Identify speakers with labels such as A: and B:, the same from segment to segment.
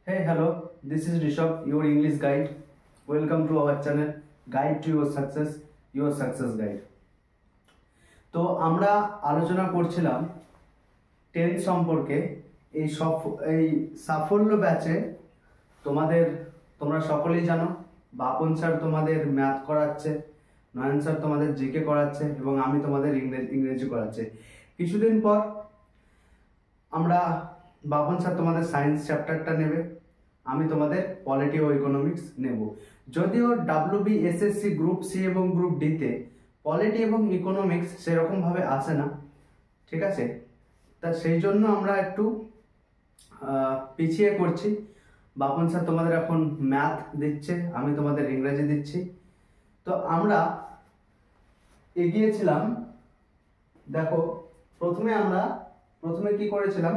A: Hey, hello, this is Rishabh, your English guide. Welcome to our channel, Guide to Your Success Guide. তো আমরা আলোচনা করছিলাম tense সম্পর্কে। এই সাফল্য ব্যাচে তোমরা সকলেই জানো, বাপন স্যার তোমাদের ম্যাথ করাচ্ছে, নয়ন স্যার তোমাদের জিকে করাচ্ছে এবং আমি তোমাদের ইংরেজি করাচ্ছে। কিছুদিন পর বাপন স্যার তোমাদের সায়েন্স চ্যাপ্টারটা নেবে, আমি তোমাদের পলিটি ও ইকোনমিক্স নেব। যদিও WBSSC গ্রুপ সি এবং গ্রুপ ডিতে পলিটি এবং ইকোনমিক্স সেরকমভাবে আসে না, ঠিক আছে? তা সেই জন্য আমরা একটু পিছিয়ে করছি। বাপন স্যার তোমাদের এখন ম্যাথ দিচ্ছে, আমি তোমাদের ইংরেজি দিচ্ছি। তো আমরা এগিয়েছিলাম। দেখো, প্রথমে কি করেছিলাম?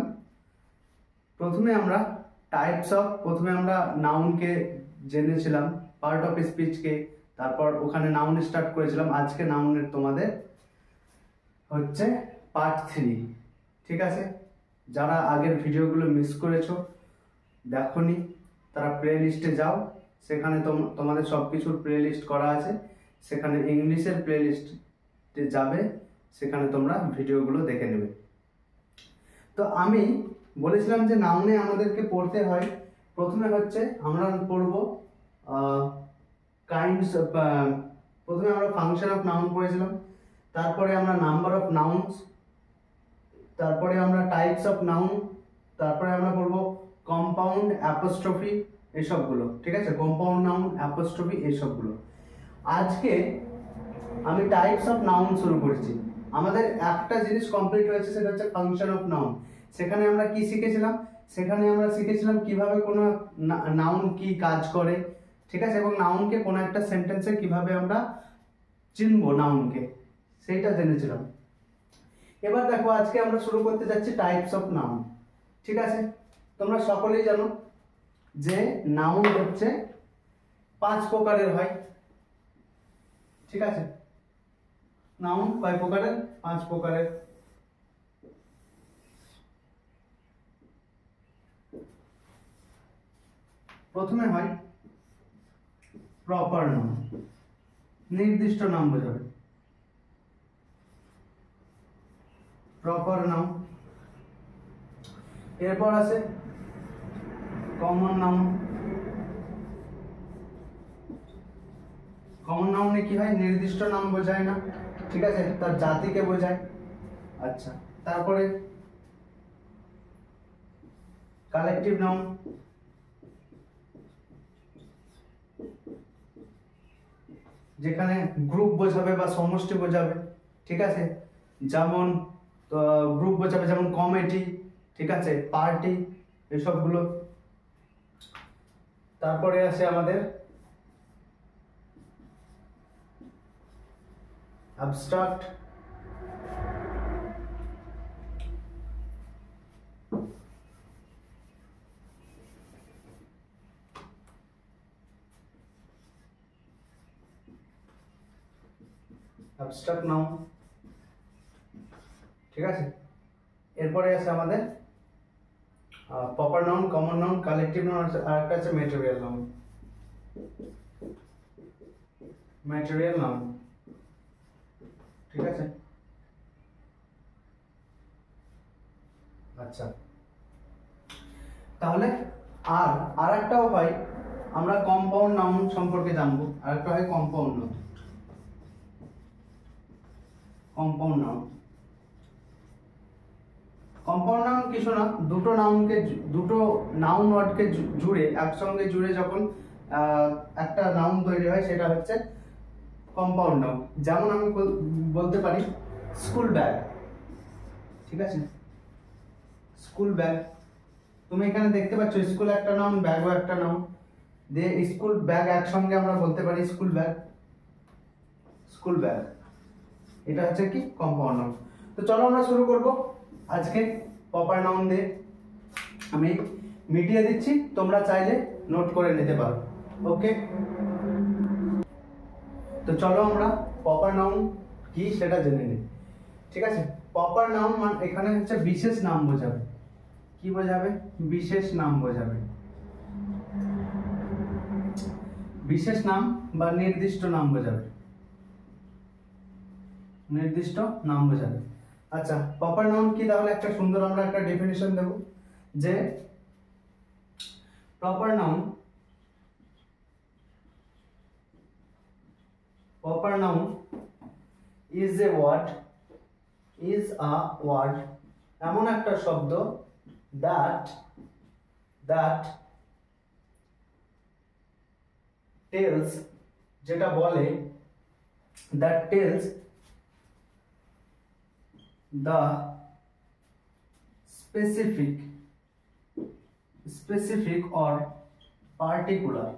A: প্রথমে আমরা নাউনকে জেনেছিলাম, পার্ট অফ স্পিচকে, তারপর ওখানে নাউন স্টার্ট করেছিলাম। আজকে নাউনের তোমাদের হচ্ছে পার্ট 3, ঠিক আছে? যারা আগের ভিডিওগুলো মিস করেছো, দেখোনি, তারা প্লে লিস্টে যাও, সেখানে তোমাদের সব কিছুর প্লে লিস্ট করা আছে। সেখানে ইংলিশের প্লে লিস্টে যাবে, সেখানে তোমরা ভিডিওগুলো দেখে নেবে। তো আমি বলেছিলাম যে নাউনে আমাদেরকে পড়তে হয়। প্রথমে হচ্ছে আমরা পড়ব প্রথমে আমরা ফাংশন অফ নাউন পড়েছিলাম, তারপরে আমরা নাম্বার অফ নাউনস, তারপরে আমরা টাইপস অফ নাউন, তারপরে আমরা পড়ব কম্পাউন্ড, অ্যাপোস্ট্রফি, এসবগুলো, ঠিক আছে? কম্পাউন্ড নাউন, অ্যাপোস্ট্রফি, এসবগুলো। আজকে আমি টাইপস অফ নাউন শুরু করছি। আমাদের একটা জিনিস কমপ্লিট হয়েছে, সেটা হচ্ছে ফাংশন অফ নাউন। সেখানে আমরা কি শিখেছিলাম? সেখানে আমরা শিখেছিলাম কিভাবে কোনো নাউন কি কাজ করে, ঠিক আছে? এবং নাউনকে কোনো একটা সেন্টেন্সে কিভাবে আমরা চিনবো নাউনকে, সেইটা জেনেছিলাম। এবার দেখো, আজকে আমরা শুরু করতে যাচ্ছি টাইপস অফ নাউন, ঠিক আছে? তোমরা সকলেই জানো যে নাউন হচ্ছে 5 প্রকারের হয়, ঠিক আছে? নাউন কয় প্রকারের? 5 প্রকারের। প্রথমে হয় প্রপার নাউন, নির্দিষ্ট নাম বোঝাবে, প্রপার নাউন। এরপর আছে কমন নাউন। কমন নাউনে কি হয়? নির্দিষ্ট নাম বোঝায় না, ঠিক আছে? তার জাতিকে বোঝায়। আচ্ছা, তারপরে কালেকটিভ নাউন। যেখানে গ্রুপ বোঝাবে বা সমষ্টি বোঝাবে, ঠিক আছে? যেমন গ্রুপ বোঝাবে, যেমন কমিটি, ঠিক আছে, পার্টি, এসবগুলো। তারপরে আছে আমাদের অ্যাবস্ট্রাক্ট। অ্যাবস্ট্রাক্ট নাউন, ঠিক আছে? এরপরে আছে আমাদের proper noun, common noun, collective noun, আর একটা আছে ম্যাটেরিয়াল নাউন। ম্যাটেরিয়াল নাউন, ঠিক আছে? আচ্ছা, তাহলে আর একটাও হয়, আমরা কম্পাউন্ড নাউন সম্পর্কে জানবো। আর একটা হয় কম্পাউন্ড নাউন। কম্পাউন্ড নাউন কিছু না, দুটো নাউন ওয়ার্ডকে একসঙ্গে জুড়ে যখন একটা নাউন তৈরি হয়, সেটা হচ্ছে কম্পাউন্ড নাউন। যেমন আমি বলতে পারি স্কুল ব্যাগ, ঠিক আছে? স্কুল ব্যাগ, তুমি এখানে দেখতে পাচ্ছ স্কুল একটা নাউন, ব্যাগও একটা নাউন, দিয়ে স্কুল ব্যাগ একসঙ্গে আমরা বলতে পারি স্কুল ব্যাগ। স্কুল ব্যাগ, এটা হচ্ছে কি? Compound noun. তো চলো আমরা শুরু করব আজকে প্রপার নাউন দিয়ে। আমি মিটিয়ে দিচ্ছি, তোমরা চাইলে নোট করে নিতে পারো, ওকে? তো চলো আমরা প্রপার নাউন কি সেটা জেনে নিই, ঠিক আছে? প্রপার নাউন মানে এখানে হচ্ছে বিশেষ নাম বোঝাবে। কি বোঝাবে? বিশেষ নাম বোঝাবে। বিশেষ নাম বা নির্দিষ্ট নাম বোঝাবে, নির্দিষ্ট নাম বোঝাবে। আচ্ছা, প্রপার নাউন কি? তাহলে একটা সুন্দর আমরা একটা ডেফিনিশন দেব যে proper noun, proper noun is a word, is a word, এমন একটা শব্দ দ্যাট টেলস, যেটা বলে, that tells the specific or particular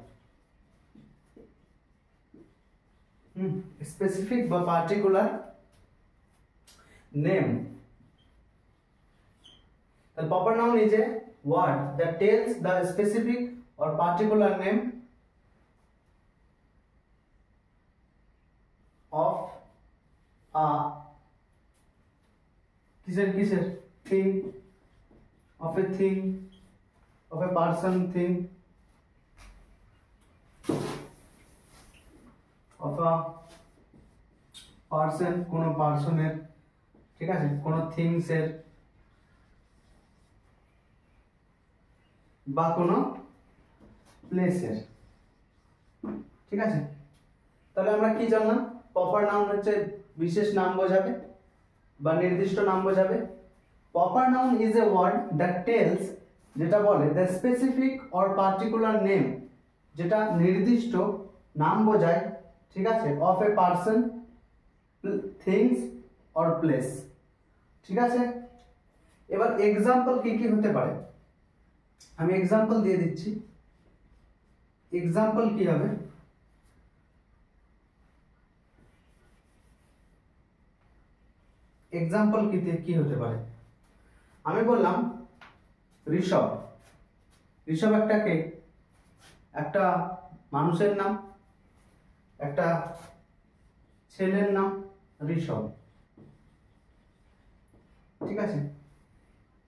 A: specific বা particular name. The proper noun is a word that tells the specific or particular name of a কিসের thing, of a thing, of a person, thing, of a person, কোনো পার্সনের, ঠিক আছে, কোনো things এর বা কোনো প্লেসের, ঠিক আছে। তাহলে আমরা কি জানলাম? প্রপার নাউন হচ্ছে বিশেষ নাম বোঝাবে বা নির্দিষ্ট নাম বোঝাবে। Proper noun is a word that tells, যেটা বলে, the specific or particular name, যেটা নির্দিষ্ট নাম বোঝায়, ঠিক আছে, of a person, things or place, ঠিক আছে। এবার এক্সাম্পল কি কি হতে পারে আমি এক্সাম্পল দিয়ে দিচ্ছি। এক্সাম্পল কি হবে? এক্সাম্পল কি হতে পারে? আমি বললাম ঋষভ। ঋষভ একটা মানুষের নাম, একটা ছেলের নাম ঋষভ, ঠিক আছে।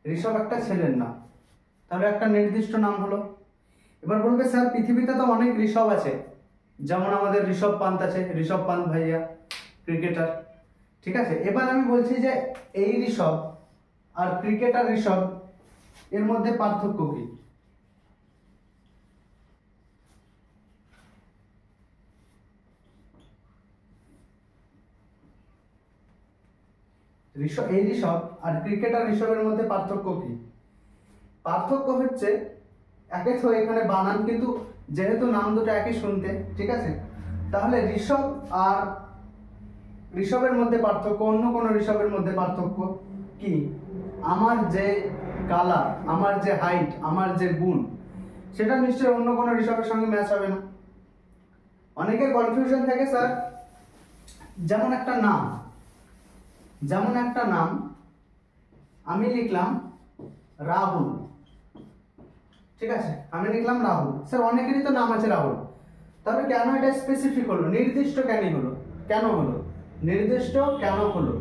A: ঋষভ একটা ছেলের নাম, তাহলে একটা নির্দিষ্ট নাম হলো। এবার বলবে স্যার পৃথিবীতে তো অনেক ঋষভ আছে, যেমন আমাদের ঋষভ পান্ত আছে, ঋষভ পান্ত ভাইয়া ক্রিকেটার, ঠিক আছে। এবার আমি বলছি যে এই ঋষভ আর ক্রিকেটার ঋষভ এর মধ্যে পার্থক্য কি? এই ঋষভ আর ক্রিকেটার ঋষভের মধ্যে পার্থক্য কি? পার্থক্য হচ্ছে, একে তো এখানে বানান, কিন্তু যেহেতু নাম দুটো একই শুনতে, ঠিক আছে, তাহলে ঋষভ আর ঋষভের মধ্যে পার্থক্য, অন্য কোনো ঋষভের মধ্যে পার্থক্য কি? আমার যে কালার, আমার যে হাইট, আমার যে গুণ, সেটা নিশ্চয়ই অন্য কোনো ঋষভের সঙ্গে ম্যাচ হবে না। অনেকের কনফিউশন থাকে স্যার, যেমন একটা নাম আমি লিখলাম রাহুল, ঠিক আছে, আমি লিখলাম রাহুল। স্যার অনেকেরই তো নাম আছে রাহুল, তবে কেন এটা স্পেসিফিক হলো, নির্দিষ্ট কেন হলো নির্দিষ্ট কেন হলো?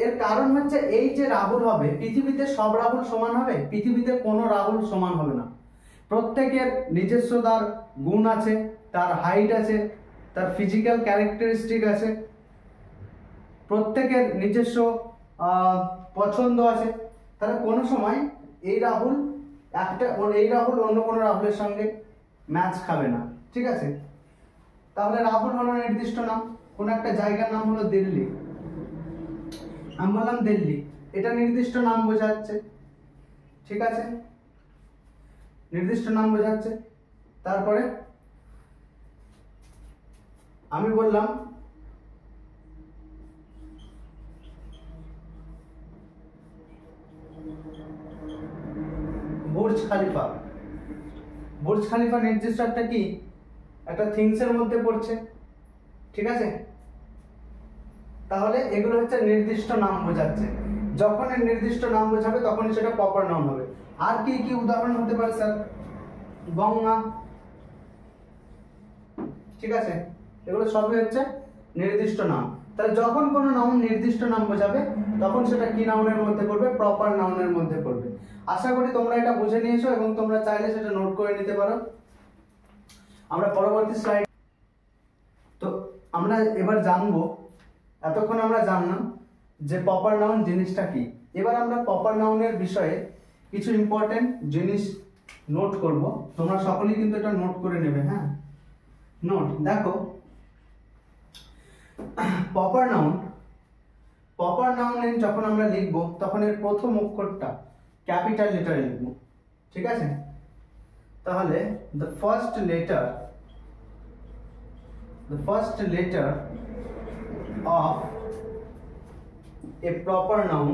A: এর কারণ হচ্ছে, এই যে রাহুল হবে, পৃথিবীতে সব রাহুল সমান হবে? পৃথিবীতে কোনো রাহুল সমান হবে না। প্রত্যেকের নিজস্ব তার গুণ আছে, তার হাইট আছে, তার ফিজিক্যাল ক্যারেক্টারিস্টিক আছে, প্রত্যেকের নিজস্ব পছন্দ আছে। তাহলে কোনো সময় এই রাহুল অন্য কোনো রাহুলের সঙ্গে ম্যাচ খাবে না, ঠিক আছে। তাহলে রাহুল হলো নির্দিষ্ট নাম। কোন একটা জায়গার নাম হলো দিল্লি, আমি বললাম দিল্লি, এটা নির্দিষ্ট নাম বোঝাচ্ছে, ঠিক আছে, নির্দিষ্ট নাম বোঝাচ্ছে। তারপরে আমি বললাম বুর্জ খালিফা। বুর্জ খালিফা নির্দিষ্ট একটা থিংস এর মধ্যে পড়ছে, ঠিক আছে। তাহলে এগুলো হচ্ছে নির্দিষ্ট নাম বোঝাচ্ছে। যখন এর নির্দিষ্ট নাম বোঝাবে তখনই সেটা প্রপার নাউন হবে। আর কি কি উদাহরণ হতে পারে স্যার? গঙ্গা, ঠিক আছে, এগুলো সবই হচ্ছে নির্দিষ্ট নাম। তাহলে যখন কোনো নাউন নির্দিষ্ট নাম বোঝাবে তখন সেটা কি নাউনের মধ্যে পড়বে? প্রপার নাউনের মধ্যে পড়বে। আশা করি তোমরা এটা বুঝে নিয়েছো এবং তোমরা চাইলে সেটা নোট করে নিতে পারো। আমরা পরবর্তী স্লাইড। তো আমরা এবার জানবো, এতক্ষণ আমরা জানলাম যে প্রপার নাউন জিনিসটা কি। এবার আমরা প্রপার নাউনের বিষয়ে কিছু ইম্পর্টেন্ট জিনিস নোট করব। তোমরা সকলেই কিন্তু এটা নোট করে নেবে। হ্যাঁ, নোট দেখো, প্রপার নাউন যখন আমরা লিখব তখন এর প্রথম অক্ষরটা ক্যাপিটাল লেটারে লিখব, ঠিক আছে? তাহলে the first letter of a proper noun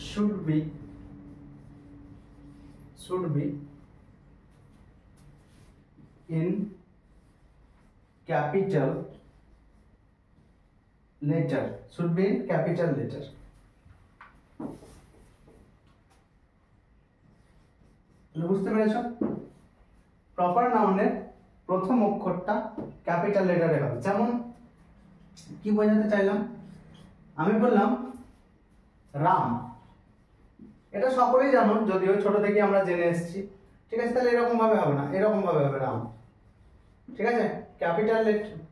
A: should be in capital letter, বুঝতে পেরেছ? প্রপার নাউনের প্রথম অক্ষরটা ক্যাপিটাল লেটারে হবে। যেমন কি বোঝাতে চাইলাম, আমি বললাম রাম, এটা সকলেই জানো, যদিও ছোট থেকে আমরা জেনে এসেছি, ঠিক আছে? তাহলে এরকম ভাবে হবে না, এরকম ভাবে হবে রাম, ঠিক আছে? ক্যাপিটাল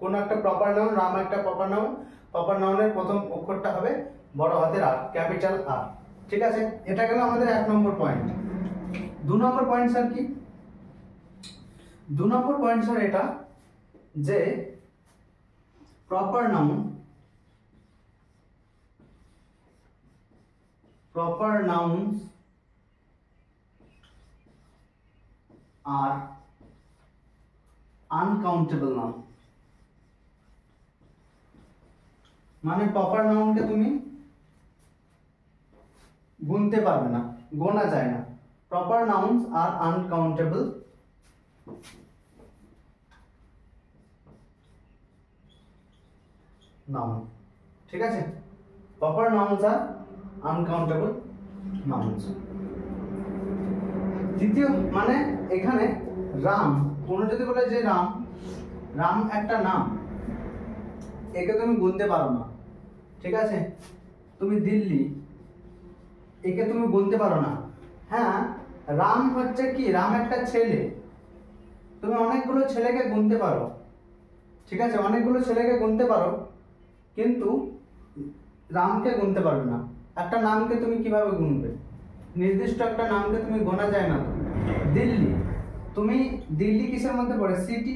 A: কোন একটা প্রপার নাউন, রাম একটা প্রপার নাউনের প্রথম অক্ষরটা হবে বড় হাতের আর, ক্যাপিটাল আর, ঠিক আছে? এটা গেল আমাদের 1 নম্বর পয়েন্ট। 2 নম্বর পয়েন্ট স্যার কি? 2 নম্বর পয়েন্ট স্যার এটা যে proper nouns are uncountable noun। মানে প্রপার নাউনকে তুমি গুনতে পারবে না, গোনা যায় না। Proper nouns are uncountable noun, ঠিক আছে? Proper nouns are uncountable nouns. দ্বিতীয় মানে এখানে রাম, কোনো যদি বলে যে রাম একটা নাম, একে তুমি গুনতে পারো না, ঠিক আছে? তুমি দিল্লি, একে তুমি গুনতে পারো না। হ্যাঁ, রাম হচ্ছে কি, রাম একটা ছেলে, তুমি অনেকগুলো ছেলেকে গুনতে পারো, ঠিক আছে? অনেকগুলো ছেলেকে গুনতে পারো, কিন্তু রামকে গুনতে পারবে না। একটা নামকে তুমি কিভাবে গুনবে? নির্দিষ্ট একটা নামকে তুমি গোনা যায় না। তুমি দিল্লি কিসের মধ্যে পড়ে? সিটি।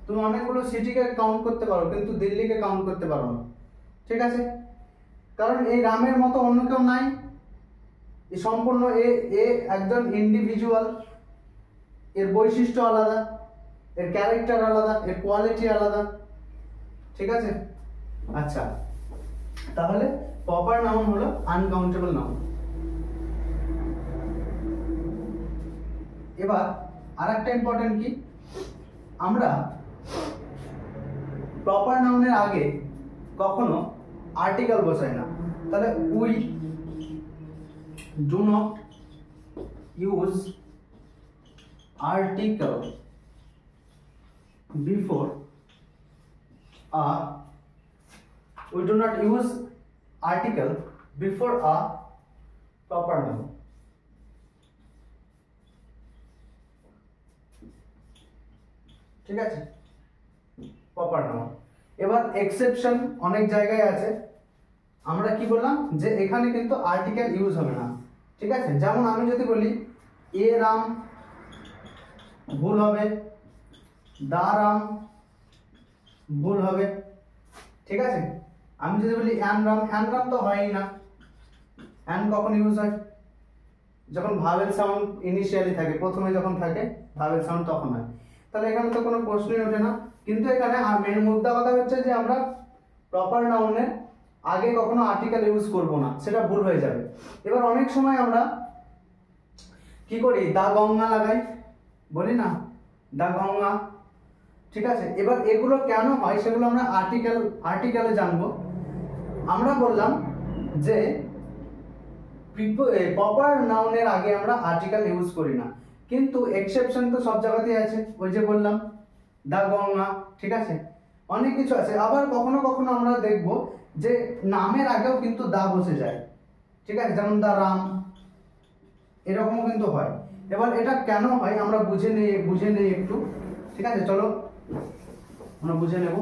A: তুমি অনেকগুলো সিটিকে কাউন্ট করতে পারো, কিন্তু দিল্লিকে কাউন্ট করতে পারো না, ঠিক আছে? কারণ এই রামের মতো অন্য কেউ নাই, সম্পূর্ণ এ একজন ইন্ডিভিজুয়াল, এর বৈশিষ্ট্য আলাদা, এর ক্যারেক্টার আলাদা, এর কোয়ালিটি আলাদা, ঠিক আছে? আচ্ছা, তাহলে প্রপার নাউন হলো আনকাউন্টেবল নাউন। এবার আরেকটা ইম্পর্টেন্ট কি, আমরা প্রপার নাউনের আগে কখনো আর্টিকেল বসাই না। তাহলে we do not use article before we do not use article before a proper noun। ঠিক আছে? Proper noun. এবার এক্সেপশন অনেক জায়গায় আছে, আমরা কি বললাম যে এখানে কিন্তু আর্টিকেল ইউজ হবে না, ঠিক আছে? যেমন আমি যদি বলি এ রাম, ভুল হবে, দা রাম, ভুল হবে, ঠিক আছে? আমি যদি বলি অ্যান রাম তো হয়ই না। অ্যান কখন ইউজ হয়? যখন ভাওয়েল সাউন্ড ইনিশিয়ালি থাকে, প্রথমে যখন থাকে ভাওয়েল সাউন্ড, তখন হয়। তাহলে এখানে তো কোনো প্রশ্নই ওঠে না। কিন্তু এখানে মেন মুদ্রা কথা হচ্ছে যে আমরা প্রপার নাউনে আগে কখনো আর্টিকেল ইউজ করব না, সেটা ভুল হয়ে যাবে। এবার অনেক সময় আমরা কি করি, দা গঙ্গা লাগাই, বলি না দা গঙ্গা, ঠিক আছে? এবার এগুলো কেন হয় সেগুলো আমরা আর্টিকেলে জানবো। আমরা বললাম যে প্রপার নাউনের আগে আমরা আর্টিকেল ইউজ করি না, কিন্তু এক্সেপশন তো সব জায়গাতেই আছে। ওই যে বললাম দা গঙ্গা, ঠিক আছে? অনেক কিছু আছে। আবার কখনো কখনো আমরা দেখব যে নামের আগেও কিন্তু দা বসে যায়, ঠিক আছে? যেমন দা রাম, এরকমও কিন্তু হয়। এবার এটা কেন হয় আমরা বুঝে নেই একটু, ঠিক আছে? চলো আমরা বুঝে নেব।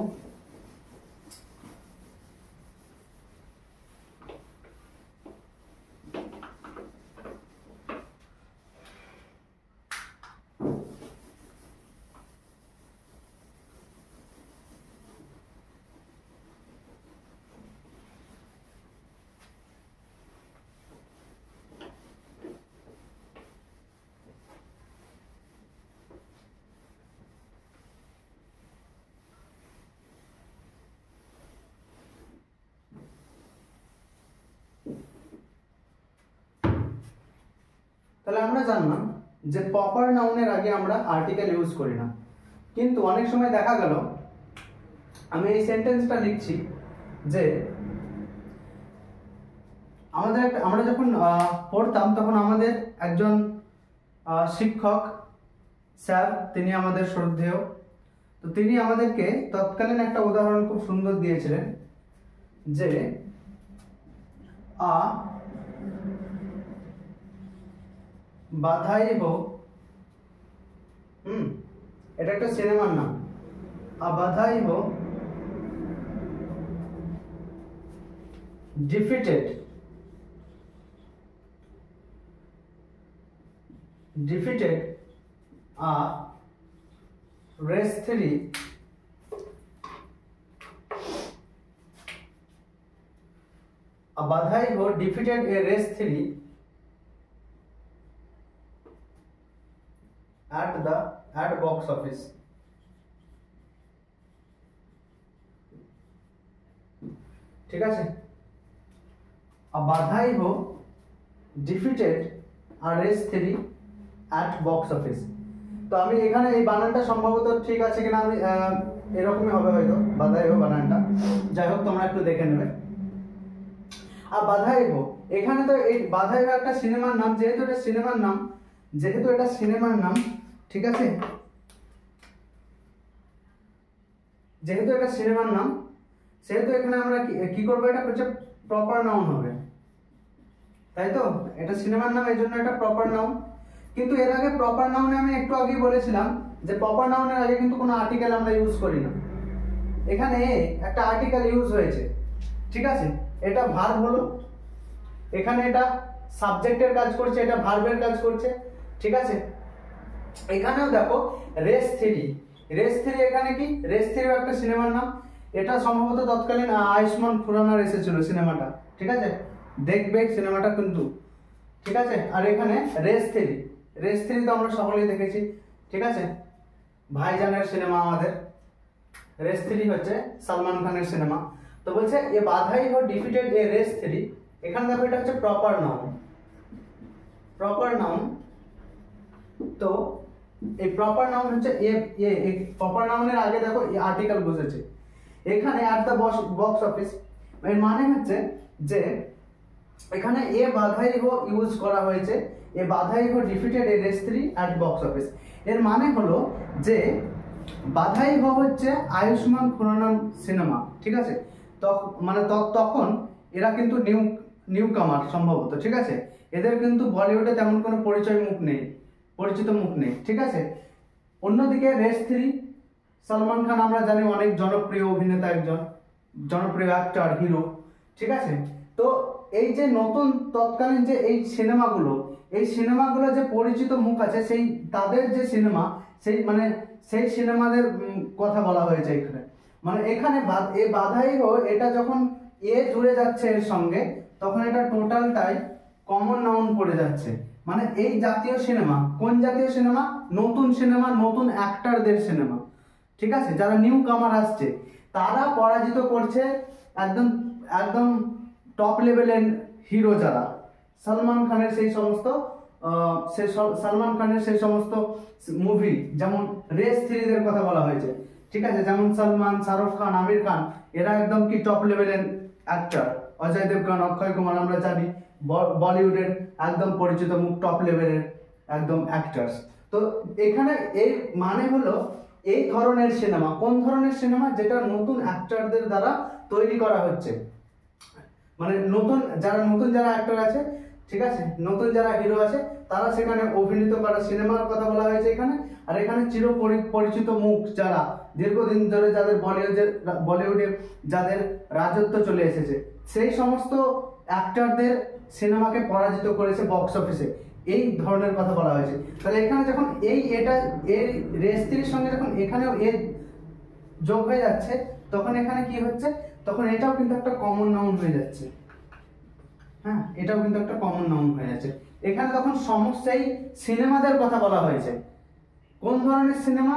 A: তাহলে আমরা জানলাম যে প্রপার নাউনের আগে আমরা আর্টিকেল ইউজ করি না, কিন্তু অনেক সময় দেখা গেল আমি এই সেন্টেন্সটা লিখছি যে আমরা যখন পড়তাম তখন আমাদের একজন শিক্ষক স্যার, তিনি আমাদের শ্রদ্ধেয়, তো তিনি আমাদেরকে তৎকালীন একটা উদাহরণ খুব সুন্দর দিয়েছিলেন যে বাধাই হো, এটা একটা সিনেমার নাম, বাধাই হো defeated a race 3 বাধাই হো defeated a race 3 at box office। ঠিক আছে, বাধাই হো defeated a race 3 at box office। তো আমি এখানে এই বানানটা সম্ভবত ঠিক আছে কিনা, আমি এরকমই হবে হয়তো, বাধাই হো বানানটা, যাই হোক তোমরা একটু দেখে নেবে। আর বাধাই হো, এখানে তো এই বাধাই হো একটা সিনেমার নাম, যেহেতু এটা সিনেমার নাম, ঠিক আছে, যেহেতু এটা সিনেমার নাম, সেহেতু এখানে আমরা কি করবো, এটা হচ্ছে প্রপার নাউন হবে, তাই তো? এটা সিনেমার নাম, এই জন্য এটা প্রপার নাউন। কিন্তু এর আগে প্রপার নাউনে আমি একটু আগে বলেছিলাম যে প্রপার নাউনের আগে কিন্তু কোনো আর্টিকেল আমরা ইউজ করি না। এখানে একটা আর্টিকেল ইউজ হয়েছে, ঠিক আছে, এটা ভার্ব হলো, এখানে এটা সাবজেক্টের কাজ করছে, এটা ভার্বের কাজ করছে, ঠিক আছে। এখানেও দেখো রেস 3, এখানে কি রেস 3 একটা সিনেমার নাম, এটা সম্ভবত তৎকালীন আয়ুষ্মান খুরানার এসেছিল সিনেমাটা, ঠিক আছে, দেখবে সিনেমাটা কিন্তু, ঠিক আছে। আর এখানে রেস 3 তো আমরা সকলেই দেখেছি, ঠিক আছে, ভাইজানের সিনেমা আমাদের, রেস 3 হচ্ছে সালমান খানের সিনেমা। তো বলছে এ বাধাই হো ডিফিটেড এ রেস 3, এখানে দেখো এটা হচ্ছে প্রপার নাউন। তো এই প্রপার নাউন হচ্ছে এই প্রপার নাউনের আগে দেখো এই আর্টিকেল বসেছে এখানে অ্যাট দ্য বক্স অফিস, এর মানে হচ্ছে যে এখানে এ বাধাই হো ইউজ করা হয়েছে, এ বাধাই হো defeated a race 3 at box office. এর মানে হলো যে বাধাই হো হচ্ছে আয়ুষ্মান খুরানার সিনেমা, ঠিক আছে, তখন এরা কিন্তু নিউ কামার সম্ভবত, ঠিক আছে, এদের কিন্তু বলিউডে তেমন কোনো পরিচিত মুখ নেই, ঠিক আছে। অন্যদিকে রেস 3 সালমান খান আমরা জানি অনেক জনপ্রিয় অভিনেতা, একজন জনপ্রিয় অ্যাক্টর, হিরো, ঠিক আছে। তো এই যে নতুন তৎকালীন যে এই সিনেমাগুলো যে পরিচিত মুখ আছে, সেই তাদের যে সিনেমা, সেই সিনেমাদের কথা বলা হয়েছে এখানে। মানে এখানে এ বাধাই হো, এটা যখন এ জুড়ে যাচ্ছে এর সঙ্গে, তখন এটা টোটালটাই কমন নাউন পড়ে যাচ্ছে। মানে এই জাতীয় সিনেমা, কোন জাতীয় সিনেমা? নতুন সিনেমা, নতুন অ্যাক্টরদের সিনেমা, ঠিক আছে, যারা নিউ কামার আসছে, তারা পরাজিত করছে একদম টপ লেভেলের হিরো যারা, সালমান খানের সেই সমস্ত মুভি, যেমন রেস 3 এর কথা বলা হয়েছে, ঠিক আছে, যেমন সালমান, শাহরুখ খান, আমির খান, এরা একদম কি টপ লেভেলের অ্যাক্টর। অজয় দেবগন, অক্ষয় কুমার আমরা জানি বলিউডের একদম পরিচিত মুখ, টপ লেভেলের একদম অ্যাক্টরস। তো এখানে এই মানে হলো এই ধরনের সিনেমা, কোন ধরনের সিনেমা? যেটা নতুন অ্যাক্টরদের দ্বারা তৈরি করা হচ্ছে, মানে নতুন যারা অ্যাক্টর আছে ঠিক আছে, নতুন যারা হিরো আছে তারা সেখানে অভিনীত করা সিনেমার কথা বলা হয়েছে এখানে। আর এখানে পরিচিত মুখ যারা দীর্ঘদিন ধরে যাদের বলিউডে যাদের রাজত্ব চলে এসেছে, সেই সমস্ত অ্যাক্টরদের সিনেমাকে পরাজিত করেছে বক্স অফিসে, এই ধরনের কথা বলা হয়েছে। তাহলে এখানে যখন এই রেস 3 সঙ্গে যখন এখানেও যোগ হয়ে যাচ্ছে, তখন এখানে কি হচ্ছে, তখন এটাও কিন্তু একটা কমন নাউন হয়ে যাচ্ছে। হ্যাঁ, এটাও কিন্তু একটা কমন নাউন হয়ে যাচ্ছে। এখানে তখন সমস্যাই সিনেমাদের কথা বলা হয়েছে। কোন ধরনের সিনেমা?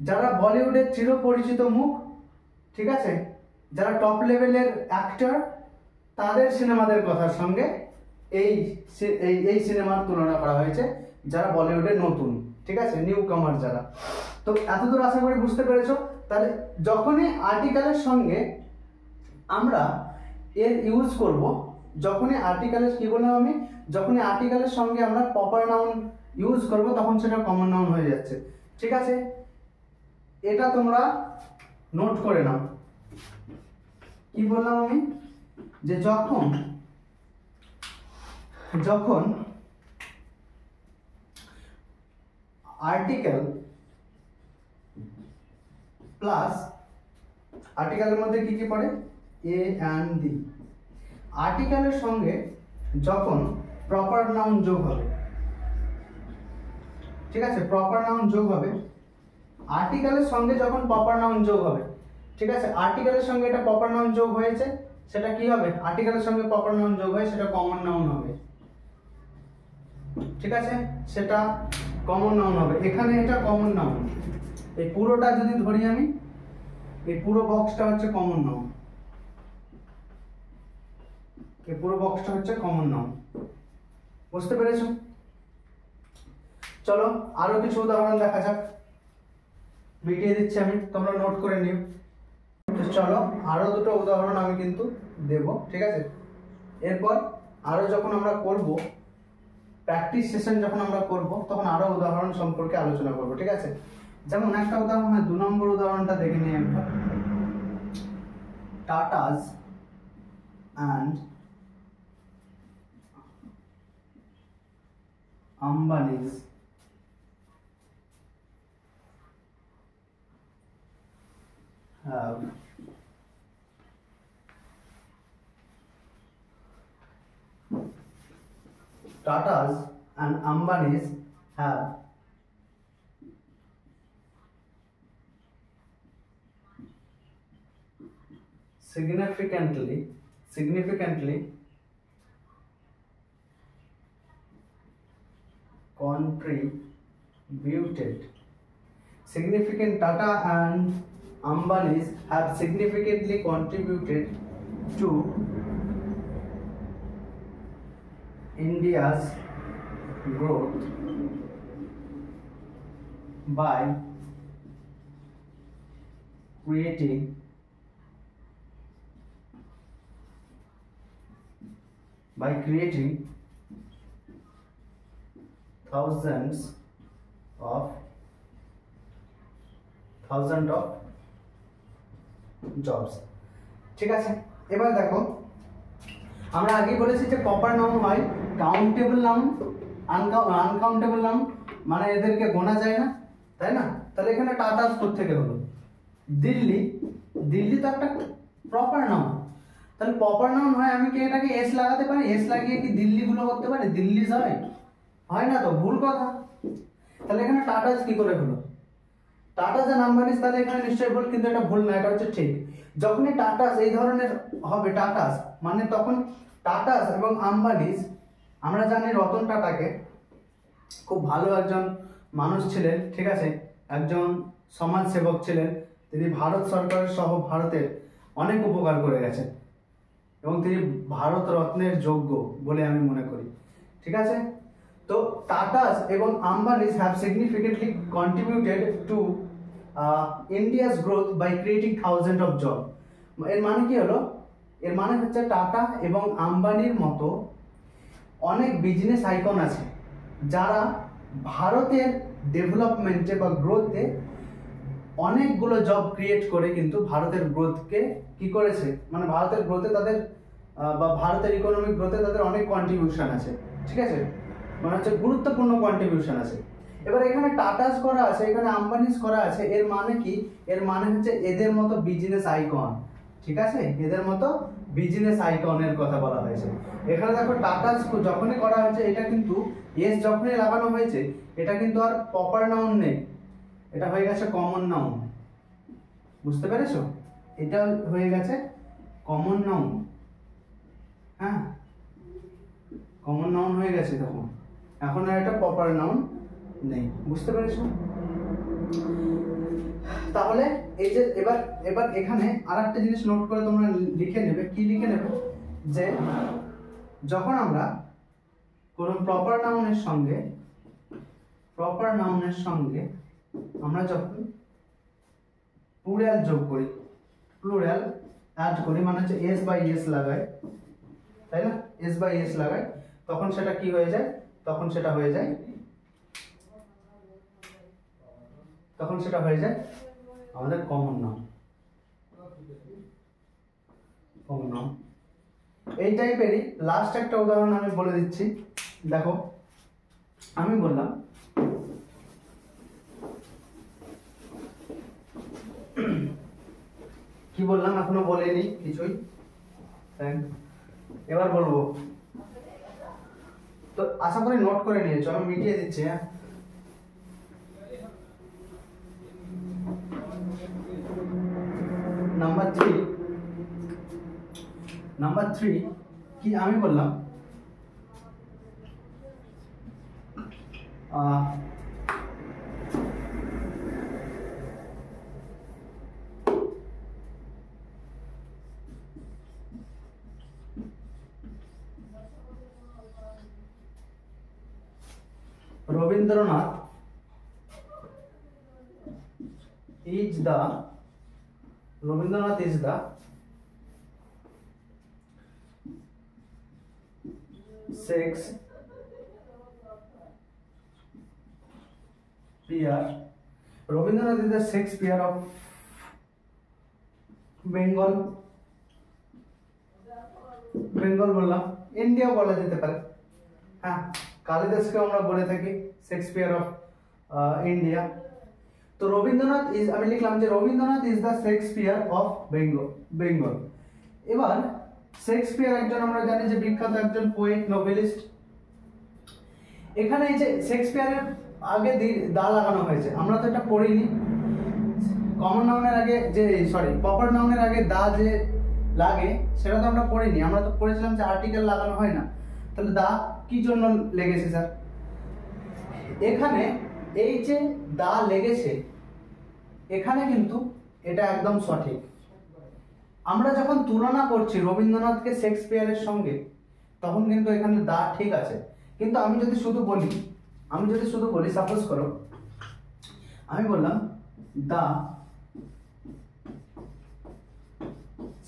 A: যারা বলিউডের চিরপরিচিত মুখ, ঠিক আছে, যারা টপ লেভেলের অ্যাক্টর, তাদের সিনেমাদের কথার সঙ্গে এই সিনেমার তুলনা করা হয়েছে, যারা বলিউডে নতুন, ঠিক আছে, নিউ কামার যারা। তো এতদূর আশা করি বুঝতে পেরেছো। তাহলে যখনই আর্টিকেলের সঙ্গে আমরা এর ইউজ করব, যখনই আর্টিকেলের কি বললাম আমি, যখনই আর্টিকেলের সঙ্গে আমরা প্রপার নাউন ইউজ করব, তখন সেটা কমন নাউন হয়ে যাচ্ছে। ঠিক আছে, এটা তোমরা নোট করে নাও। কি বললাম আমি, যে যখন আর্টিকেল প্লাস আর্টিকেলের মধ্যে কি কি পড়ে, এ অ্যান্ড দি, আর্টিকেলের সঙ্গে যখন প্রপার নাউন যোগ হবে, ঠিক আছে, প্রপার নাউন যোগ হবে, আর্টিকেলের সঙ্গে যখন প্রপার নাউন যোগ হবে, ঠিক আছে, আর্টিকেলের সঙ্গে এটা প্রপার নাউন যোগ হয়েছে, সেটা কি হবে, আর্টিকেলের সঙ্গে প্রপার নাউন যোগ হয়ে সেটা কমন নাউন হবে। ঠিক আছে, সেটা কমন নাউন হবে। এখানে এটা কমন নাউন, এই পুরোটা যদি ধরি আমি, এই পুরো বক্সটা হচ্ছে কমন নাউন, এই পুরো বক্সটা হচ্ছে কমন নাউন। বুঝতে পেরেছো? চলো আরো কিছু উদাহরণ দেখা যাক, মিটিয়ে দিচ্ছি আমি, তোমরা নোট করে নিও। চলো আরো দুটো উদাহরণ আমি কিন্তু দেব, ঠিক আছে। এরপর আরো যখন আমরা করব, প্র্যাকটিস সেশন যখন আমরা করব, তখন আরো উদাহরণ সম্পর্কে আলোচনা করব, ঠিক আছে। যেমন একটা উদাহরণ, 2 নম্বর উদাহরণটা দেখে নিই আমরা। টাটাস and Ambani's have Tatas and Ambani's have significantly contributed. Tata and Ambani's have significantly contributed to India's growth by creating thousands of jobs। ঠিক আছে, এবার দেখো, আমরা আগেই বলেছি যে প্রপার নাউন হয় কাউন্টেবল নাউন, আনকাউন্টেবল নাউন মানে এদেরকে গোনা যায় না, তাই না? তাহলে এখানে টাটাস থেকে হলো, দিল্লি তো একটা প্রপার নাউন, তাহলে প্রপার নাউন হয়, আমি কি এটাকে এস লাগাতে পারি? এস লাগিয়ে কি দিল্লি গুলো করতে পারি? দিল্লি হয় না তো, ভুল কথা। তাহলে এখানে টাটাস কি করে হলো? টাটাস এন্ড আম্বানিস, তাহলে এখানে নিশ্চয়ই ভুল, কিন্তু এটা ভুল না, এটা হচ্ছে ঠিক। যখনই টাটাস এই ধরনের হবে, টাটাস মানে তখন টাটাস এবং আম্বানিস, আমরা জানি রতন টাটাকে খুব ভালো একজন মানুষ ছিলেন, ঠিক আছে, একজন সমাজ সেবক ছিলেন, তিনি ভারত সরকারের সহ ভারতের অনেক উপকার করে গেছেন এবং তিনি ভারত রত্নের যোগ্য বলে আমি মনে করি, ঠিক আছে। তো টাটাস এবং Ambanis have significantly contributed to India's growth by creating thousand of job. এর মানে কি হলো? এর মানে হচ্ছে টাটা এবং আম্বানির মতো অনেক বিজনেস আইকন আছে যারা ভারতের ডেভেলপমেন্টে বা গ্রোথে অনেকগুলো জব ক্রিয়েট করে কিন্তু ভারতের গ্রোথকে কি করেছে, মানে ভারতের গ্রোথে তাদের বা ভারতের ইকোনমিক গ্রোথে তাদের অনেক কন্ট্রিবিউশন আছে, ঠিক আছে, মানে হচ্ছে গুরুত্বপূর্ণ কন্ট্রিবিউশন আছে। এবার এখানে টাটাস করা আছে, এখানে আম্বানিস করা আছে, এর মানে কি? এর মানে হচ্ছে এদের মতো বিজনেস আইকন, ঠিক আছে, এদের মতো বিজনেস আইকনের কথা বলা হয়েছে। এখানে দেখো টাটাস যখনই করা হয়েছে, এটা কিন্তু এস যখনই লাগানো হয়েছে, এটা কিন্তু আর প্রপার নাউন নেই, এটা হয়ে গেছে কমন নাউন, বুঝতে পেরেছো? এটা হয়ে গেছে কমন নাউন, হ্যাঁ, কমন নাউন হয়ে গেছে তখন, এখন আর এটা প্রপার নাউন নেই, বুঝতে পেরেছো? তাহলে এই যে এবার এবার এখানে আরেকটা জিনিস নোট করে তোমরা লিখে নেবে, কি লিখে নেবে, যে যখন আমরা কোন প্রপার নাউনের সঙ্গে আমরা যখন প্লুরাল যোগ করি, প্লুরাল অ্যাড করি, মানে হচ্ছে এস বাই এস লাগাই, তাই না, এস বাই এস লাগাই, তখন সেটা কি হয়ে যায়? তখন সেটা হয়ে যায় আমাদের কমন নাউন। এই টাইপেরই লাস্ট একটা উদাহরণ আমি বলে দিচ্ছি, দেখো আমি বললাম কি বললাম, এখনো বলিনি কিছুই, এবার বলবো, তো আশা করি নোট করে নিয়েছো, আমি মিটিয়ে দিচ্ছি, হ্যাঁ। নাম্বার থ্রি কি আমি বললাম, Rabindranath is the Shakespeare of Bengal বললাম, ইন্ডিয়া বলা যেতে পারে, হ্যাঁ, কালিদাসকে আমরা বলে থাকি শেক্সপিয়ার অফ ইন্ডিয়া। তো রবীন্দ্রনাথ ইজ, আমি লিখলাম যে Rabindranath is the Shakespeare of Bengal. এবার শেক্সপিয়ার একজন, আমরা জানি যে বিখ্যাত একজন পোয়েট, নোবেলিস্ট। এখানে এই যে শেক্সপিয়ারের আগে দা লাগানো হয়েছে, আমরা তো এটা পড়িনি, কমন নাউনের আগে যে প্রপার নাউনের আগে দা যে লাগে সেটা তো আমরা পড়িনি, আমরা তো পড়েছিলাম যে আর্টিকেল লাগানো হয় না, তাহলে দা কি জন্য লেগেছে স্যার? এখানে এই যে দা লেগেছে, এখানে কিন্তু এটা একদম সঠিক। আমরা যখন তুলনা করছি রবীন্দ্রনাথকে শেক্সপিয়ারের সঙ্গে, তখন কিন্তু এখানে দা ঠিক আছে, কিন্তু আমি যদি শুধু বলি সাপোজ করো আমি বললাম দা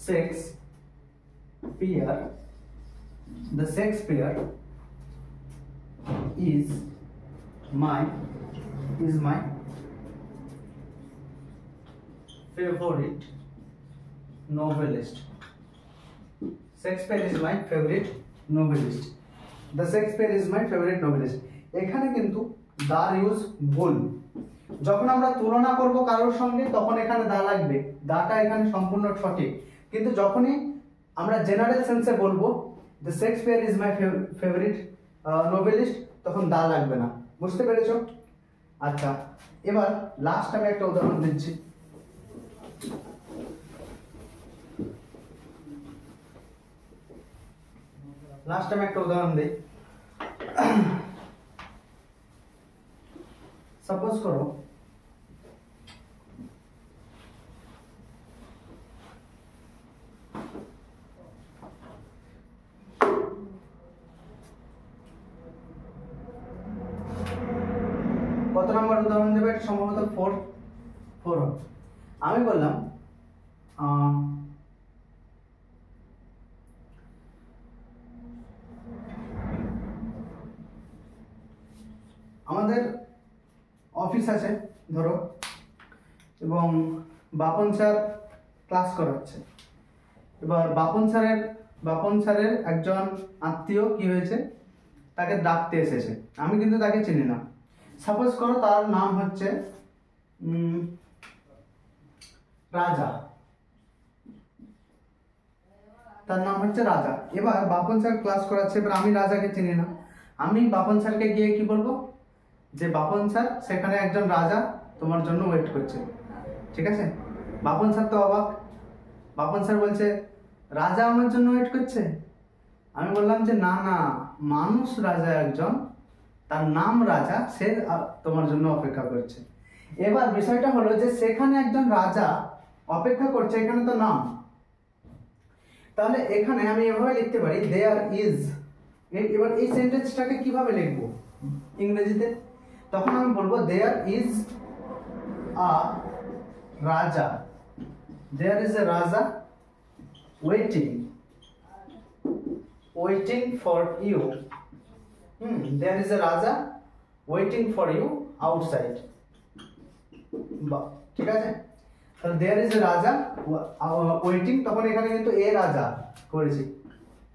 A: Shakespeare is my favorite novelist. Shakespeare is my favorite novelist. The Shakespeare is my favorite novelist. এখানে কিন্তু দার ইউজ ভুল। যখন আমরা তুলনা করব কারোর সঙ্গে, তখন এখানে দা লাগবে, দাটা এখানে সম্পূর্ণ সঠিক। কিন্তু যখনই আমরা জেনারেল সেন্সে বলবো the Shakespeare is my favourite noblest, তখন দা লাগবে না, বুঝতে পেরেছো? আচ্ছা, এবার লাস্ট আমি একটা উদাহরণ দিচ্ছি। দিই, সাপোজ করো কত নম্বর উদাহরণ দেবে? এটা সম্ভবত 4 আমি বললাম আমাদের অফিস আছে ধরো, এবং বাপন স্যার ক্লাস করাচ্ছে। এবার বাপন স্যারের বাপন স্যারের একজন আত্মীয় কি হয়েছে, তাকে ডাকতে এসেছে, আমি কিন্তু তাকে চিনি না। সাপোজ করো তার নাম হচ্ছে রাজা, তার নাম হচ্ছে রাজা। এবার বাপন স্যার ক্লাস করাচ্ছে, এবার আমি রাজাকে চিনি না, আমি বাপন স্যারকে গিয়ে কি বলবো, যে বাপন স্যার সেখানে একজন রাজা তোমার জন্য ওয়েট করছে। ঠিক আছে, বাপন স্যার তো অবাক, বাপন স্যার বলছে রাজা আমার জন্য ওয়েট করছে। আমি বললাম যে না না, মানুষ রাজা একজন, তার নাম রাজা, সে তোমার জন্য অপেক্ষা করছে। এবার বিষয়টা হলো যে সেখানে একজন রাজা অপেক্ষা করছে, এখানে তো নাম, তাহলে এখানে আমি এভাবে লিখতে পারি দেয়ার ইজ। এবার এই সেন্টেন্সটাকে কিভাবে লিখবো ইংরেজিতে, তখন আমি বলবো দেয়ার ইজ আ রাজা, দেয়ার ইজ এ রাজা waiting for you. There is a raja waiting for you outside. ঠিক আছে, তাহলে দেয়ার ইজ এ রাজা ওয়েটিং, তখন এখানে কিন্তু এ রাজা করেছি,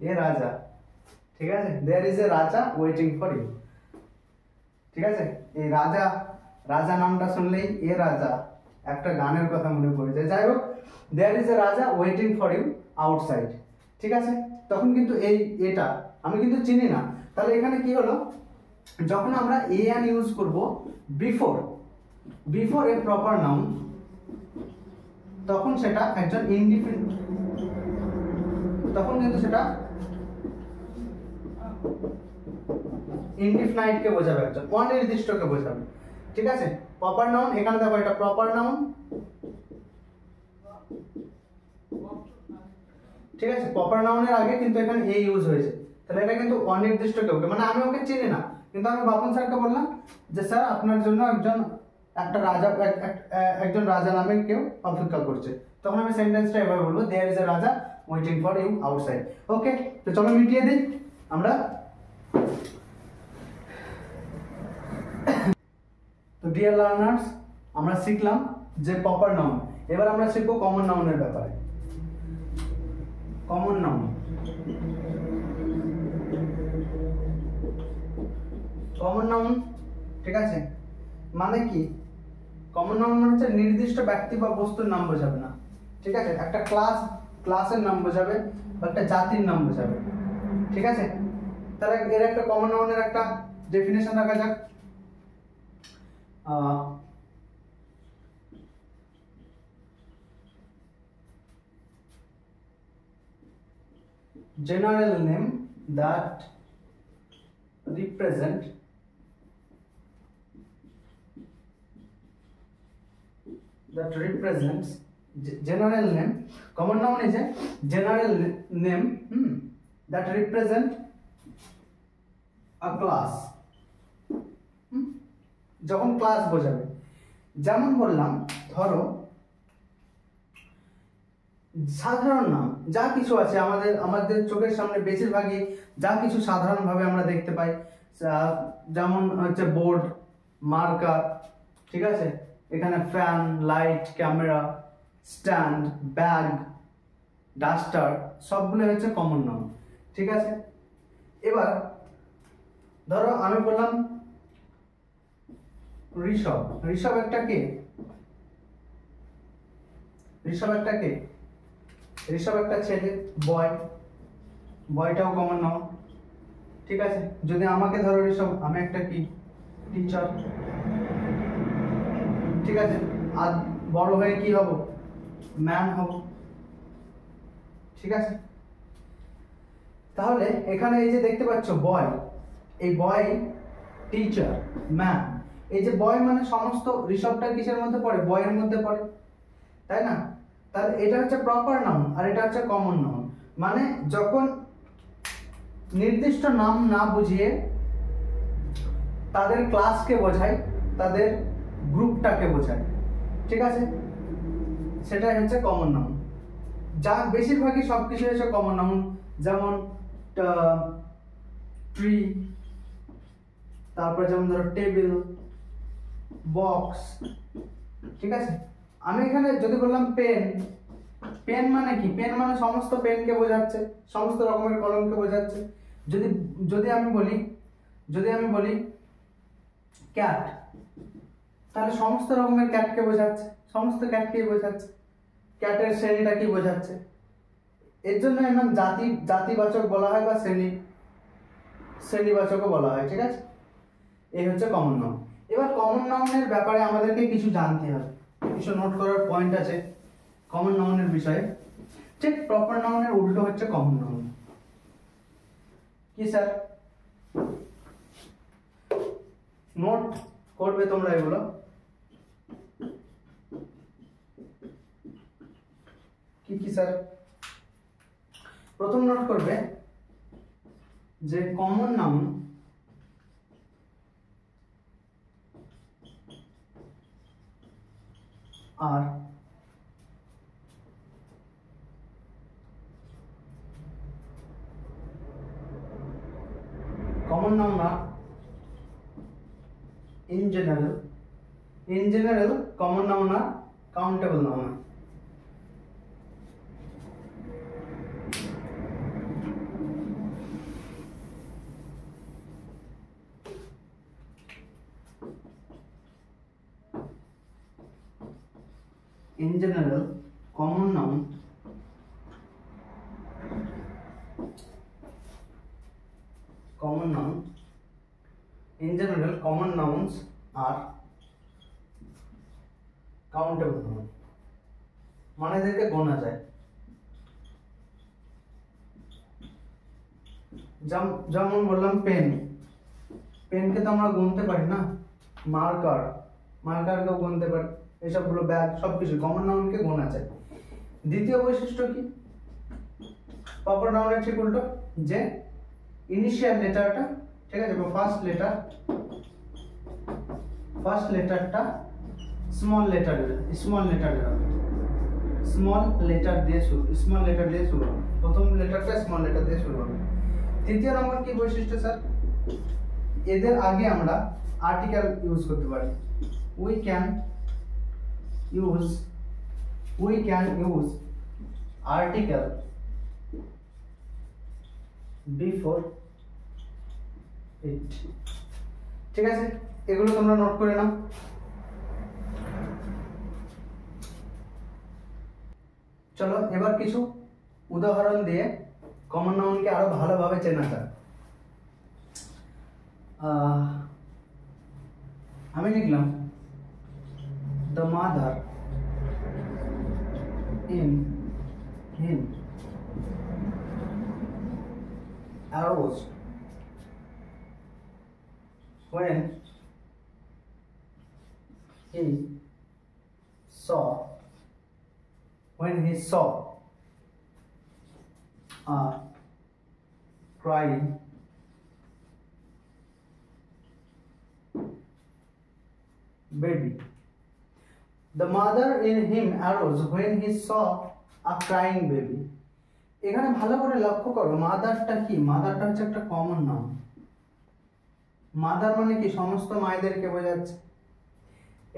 A: এ রাজা। ঠিক আছে, দেয়ার ইজ এ রাজা ওয়েটিং ফর ইউ। ঠিক আছে, এই রাজা, রাজা নামটা শুনলেই এ রাজা একটা গানের কথা মনে পড়ে যায়। যাই হোক, দেয়ার ইজ এ রাজা ওয়েটিং ফর ইউ আউটসাইড। ঠিক আছে, তখন কিন্তু এটা আমি কিন্তু চিনি না, তাহলে এখানে কি হলো, যখন আমরা এ অ্যান ইউজ করব বিফোর এ প্রপার নাউন, তখন সেটা একজন ইনডিফিনিট, তখন কিন্তু সেটা ইনডিফিনাইট কে বোঝাবে, একজন অনির্দিষ্টকে বোঝাবে। ঠিক আছে, প্রপার নাউন, এখানে দেখো এটা প্রপার নাউন। ঠিক আছে, প্রপার নাউনের আগে কিন্তু এখানে এ ইউজ হয়েছে, তাহলে এটা কিন্তু অনির্দিষ্ট কেউ, মানে আমি ওকে চিনি না, কিন্তু আমি বাপন স্যারকে বললাম যে স্যার আপনার জন্য একটা রাজা, একজন রাজা নামে কেউ অপেক্ষা করছে, তখন আমি সেন্টেন্সটা এভাবে বলবো দেয়ার ইজ এ রাজা ওয়েটিং ফর ইউ আউটসাইড। ওকে, তো চলো মিটিয়ে দিই আমরা। তো ডিয়ার লার্নার্স, আমরা শিখলাম যে প্রপার নাউন, এবার আমরা শিখবো কমন নাউনের ব্যাপারে। কমন নাউন, কমন নাউন, ঠিক আছে, মানে কি, কমন নাউন মানে হচ্ছে নির্দিষ্ট ব্যক্তি বা বস্তুর নাম বোঝাবে না। ঠিক আছে, একটা ক্লাসের নাম বোঝাবে বা একটা জাতির নাম বোঝাবে। ঠিক আছে, তাহলে এর একটা কমন নাউনের একটা ডেফিনেশন রাখা যাক। general name that represent general name, common noun is a general name that represent a class, যখন ক্লাস বোঝাবে। যেমন বললাম, ধরো সাধারণ নাম যা কিছু আছে আমাদের চোখের সামনে বেশিরভাগই যা কিছু সাধারণভাবে আমরা দেখতে পাই, যেমন হচ্ছে বোর্ড, মার্কার, ঠিক আছে, এখানে fan, light, camera, stand, bag, duster, সবগুলো হচ্ছে কমন নাউন। ঠিক আছে, এবার ধরো আমি বললাম ঋষভ, ঋষভ একটা কে, ঋষভ একটা কে, ঋষভ একটা ছেলে, বয়টাও কমন নাউন। ঠিক আছে, যদি আমাকে ধরো ঋষভ, আমি একটা কি, টিচার। ঠিক আছে, আর বড় হয়ে কি হব, ম্যান হব। ঠিক আছে, তাহলে এখানে এই যে দেখতে পাচ্ছ বয়, এই বয়, টিচার, ম্যান, এই যে বয় মানে সমস্ত, ঋষভটা কিসের মধ্যে পড়ে, বয়ের মধ্যে পড়ে, তাই না? তাহলে এটা হচ্ছে প্রপার নাউন আর এটা হচ্ছে কমন নাউন। মানে যখন নির্দিষ্ট নাম না বুঝিয়ে তাদের ক্লাসকে বোঝায়, তাদের গ্রুপটাকে বোঝায়। ঠিক আছে, সেটাই হচ্ছে কমন নাউন। যা বেশিরভাগই সবকিছু হচ্ছে কমন নাউন, যেমন ট্রি, তারপরে যেমন ধরো টেবিল, বক্স। ঠিক আছে, আমি এখানে যদি বললাম পেন, পেন মানে কি? পেন মানে সমস্ত পেনকে বোঝাচ্ছে, সমস্ত রকমের কলমকে বোঝাচ্ছে। যদি যদি আমি বলি ক্যাট, তাহলে সমস্ত রকমের ক্যাটকে বোঝাচ্ছে, সমস্ত ক্যাটকেই বোঝাচ্ছে। ক্যাটের শ্রেণীটা কি বোঝাচ্ছে? এর জন্য এমন জাতিবাচক বলা হয় বা শ্রেণীবাচকও বলা হয়, ঠিক আছে? এই হচ্ছে কমন নাউন। এবার কমন নাউনের ব্যাপারে আমাদেরকে কিছু জানতে হবে, কিছু নোট করার পয়েন্ট আছে কমন নাউনের বিষয়ে। ঠিক প্রপার নাউনের উল্টো হচ্ছে কমন নাউন। কি স্যার? নোট করবে তোমরা এগুলো। কি কি স্যার? প্রথম নোট করবে যে কমন নাউন আর common noun are in general common noun are countable noun. In general common noun in general common nouns are countable noun, মানে এদেরকে গোনা যায়। যেমন বললাম পেনকে তো আমরা গুনতে পারি না, মার্কারকেও গুনতে পারি, এসবগুলো ব্যাগ সবকিছু কমন নাউনকে গোনা যায়। দ্বিতীয় বৈশিষ্ট্য কি? প্রপার নাউনের ঠিক উল্টো, যে ইনিশিয়াল লেটারটা, ঠিক আছে, ফার্স্ট লেটারটা স্মল লেটার দিয়ে শুরু হবে, প্রথম লেটারটা স্মল লেটার দিয়ে শুরু হবে। তৃতীয় নম্বর কি বৈশিষ্ট্য স্যার? এদের আগে আমরা আর্টিকেল ইউজ করতে পারি। We can use article before it, ঠিক আছে? এগুলো তোমরা নোট করে নাও। চলো এবার কিছু উদাহরণ দিয়ে কমন নাউনকে আরো ভালোভাবে চেনা যায়। আমি লিখলাম the mother in him arose when he saw a crying baby. The mother in him arose when he saw a crying baby. এখানে ভালো করে লক্ষ্য করো, মাদারটা কি? মাদারটা হচ্ছে একটা কমন নাউন। মাদার মানে কি? সমস্ত মায়েদেরকে বোঝাচ্ছে।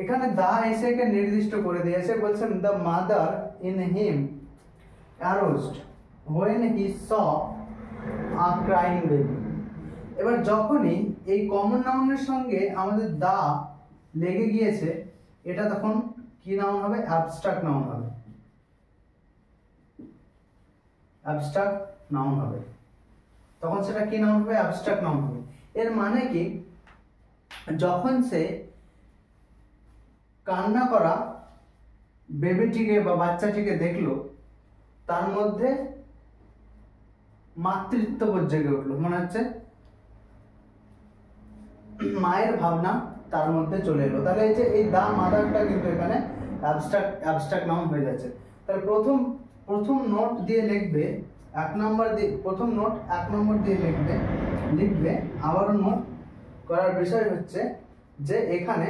A: এখানে দা এসে কে নির্দিষ্ট করে দিয়েছে, বলছেন the mother in him arose when he saw a crying baby. এবার যখনই এই কমন নাউনের সঙ্গে আমাদের দা লেগে গিয়েছে, এটা তখন কি নাউন হবে? অ্যাবস্ট্রাক্ট নাউন হবে। তখন সেটা কি নাউন হবে? অ্যাবস্ট্রাক্ট নাউন হবে। এর মানে কি? যখন সে কান্না করা বেবিটিকে বা বাচ্চাটিকে দেখলো, তার মধ্যে মাতৃত্ববোধ জেগে উঠলো, মনে হচ্ছে মায়ের ভাবনা তার মধ্যে চলে এলো। তাহলে এই যে এই দা মাদারটা কিন্তু এখানে অ্যাবস্ট্রাক্ট নাউন হয়ে যাচ্ছে। তাহলে প্রথম নোট দিয়ে লিখবে 1 নম্বর দিয়ে, প্রথম নোট 1 নম্বর দিয়ে লিখবে। আবারও নোট করার বিষয় হচ্ছে যে এখানে